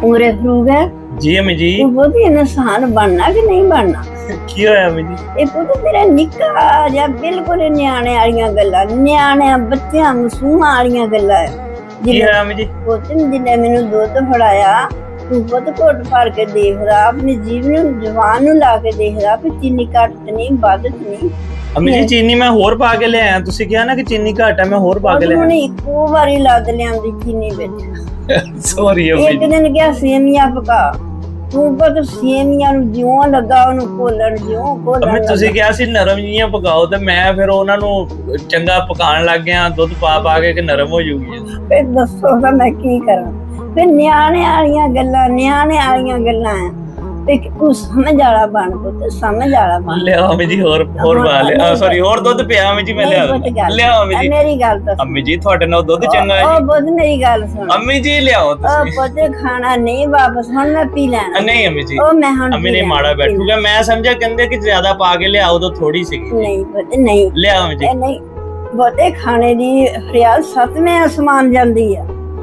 उमरे फ्रूक है जी अम्मी जी। तू बहुत इंसान बनना कि नहीं बनना की होया अम्मी जी? ਇਹ ਪੁੱਤ ਤੇਰਾ ਨਿੱਕਾ ਜਿਹਾ ਬਿਲਕੁਲ ਨਿਆਣੇ ਵਾਲੀਆਂ ਗੱਲਾਂ ਨਿਆਣਿਆਂ ਬੱਚਿਆਂ ਮਾਸੂਮਾਂ ਵਾਲੀਆਂ ਗੱਲਾਂ ਕੀ ਹੋਇਆ ਅਮੀ ਜੀ? ਪੁੱਤ ਜਿਹਨੇ ਮੈਨੂੰ ਦੁੱਧ ਫੜਾਇਆ ਤੂੰ ਪੁੱਤ ਘੁੱਟ ਭਰ ਕੇ ਦੇਖਦਾ ਆਪਣੇ ਜੀਵ ਨੂੰ ਜਵਾਨ ਨੂੰ ਲਾ ਕੇ ਦੇਖਦਾ ਵੀ ਚੀਨੀ ਘੱਟ ਨਹੀਂ ਵੱਧ ਨਹੀਂ। ਅਮੀ ਜੀ ਚੀਨੀ ਮੈਂ ਹੋਰ ਪਾ ਕੇ ਲਿਆਇਆ, ਤੁਸੀਂ ਕਿਹਾ ਨਾ ਕਿ ਚੀਨੀ ਘੱਟ ਹੈ, ਮੈਂ ਹੋਰ ਪਾ ਕੇ ਉਹਨੂੰ ਲਿਆਇਆ। ਇੱਕੋ ਵਾਰੀ ਲੱਦ ਲਿਆਂਦੀ ਚੀਨੀ ਵਿੱਚ। ਸੌਰੀ ਅਮੀ ਇੱਕ ਜੀ। ਦਿਨ ਕਿਹਾ ਸੇਮੀਆਂ ਪਕਾ ਤੂੰ ਪੁੱਤ ਸੇਮੀਆਂ ਨੂੰ ਜਿਉਂ ਲੱਗਾ ਉਹਨੂੰ ਘੋਲਣ ਜਿਉਂ ਅਮੀ ਘੋਲਣ ਤੁਸੀਂ ਕਿਹਾ ਸੀ ਨਰਮ ਜੀਆਂ ਪਕਾਓ ਤੇ ਮੈਂ ਫਿਰ ਉਹਨਾਂ ਨੂੰ ਚੰਗਾ ਪਕਾਉਣ ਲੱਗ ਗਿਆ, ਦੁੱਧ ਪਾ ਕੇ ਕਿ ਨਰਮ ਹੋ ਜੂਗੀ। ਫਿਰ ਦੱਸੋ ਤਾਂ ਮੈਂ ਕੀ ਕਰਾਂ। ਫਿਰ ਨਿਆਣੇ ਵਾਲੀਆਂ ਗੱਲਾਂ ਆ ਤੇ ਤੂੰ ਸਮਝ ਵਾਲਾ ਬਣ ਪੁੱਤ ਸਮਝ ਵਾਲਾ ਬਣ। ਲਿਆ ਅਮੀ ਜੀ ਹੋਰ ਪਾ ਲਿਆ, ਸੌਰੀ ਹੋਰ ਦੁੱਧ ਪਿਆ ਅਮੀ ਜੀ, ਮੈਂ ਲਿਆ ਅਮੀ ਜੀ। ਮੇਰੀ ਗੱਲ ਤਾਂ ਅਮੀ ਜੀ ਤੁਹਾਡੇ ਨਾਲ ਦੁੱਧ ਚੰਗਾ ਹੈ ਉਹ ਜੀ। ਪੁੱਤ ਮੇਰੀ ਗੱਲ ਸੁਣ ਅਮੀ ਜੀ ਲਿਆਓ ਉਹ ਤੁਸੀਂ। ਪੁੱਤ ਖਾਣਾ ਨਹੀਂ ਵਾਪਸ ਹੁਣ ਮੈਂ ਪੀ ਲੈਣਾ। ਨਹੀਂ ਅਮੀ ਜੀ, ਉਹ ਮੈਂ ਹੁਣ ਅਮੀ ਪੀ ਨੇ ਲੈਣਾ, ਮਾੜਾ ਪੀ ਬੈਠੂਗਾ, ਮੈਂ ਸਮਝਿਆ ਕਹਿੰਦੇ ਕਿ ਜ਼ਿਆਦਾ ਪਾ ਕੇ ਲਿਆਓ ਤਾਂ ਥੋੜੀ ਸੀਗੀ। ਨਹੀਂ ਪੁੱਤ ਨਹੀਂ ਲਿਆ ਅਮੀ ਜੀ। ਇਹ ਨਹੀਂ ਬਹੁਤੇ ਖਾਣੇ ਦੀ ਫਰਿਆਦ ਸੱਤਵੇਂ ਅਸਮਾਨ ਜਾਂਦੀ ਆ।